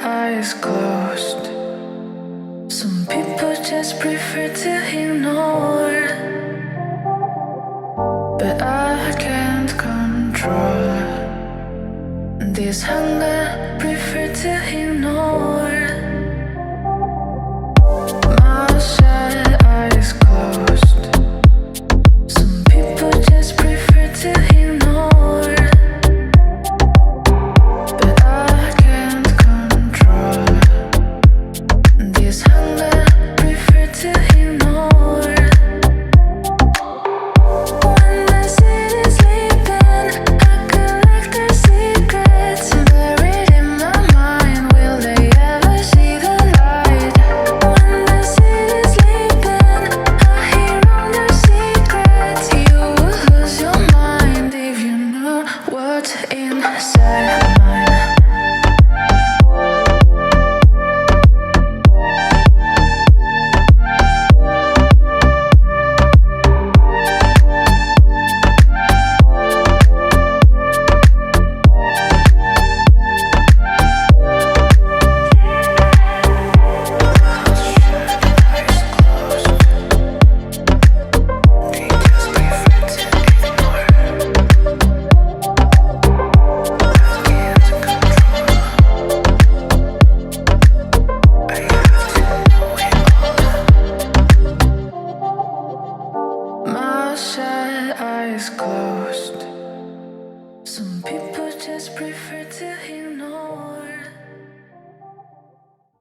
eyes closed. Some people just prefer to ignore, but I can't control this hunger, prefer to ignore. My sad eyes closed. Some people just prefer to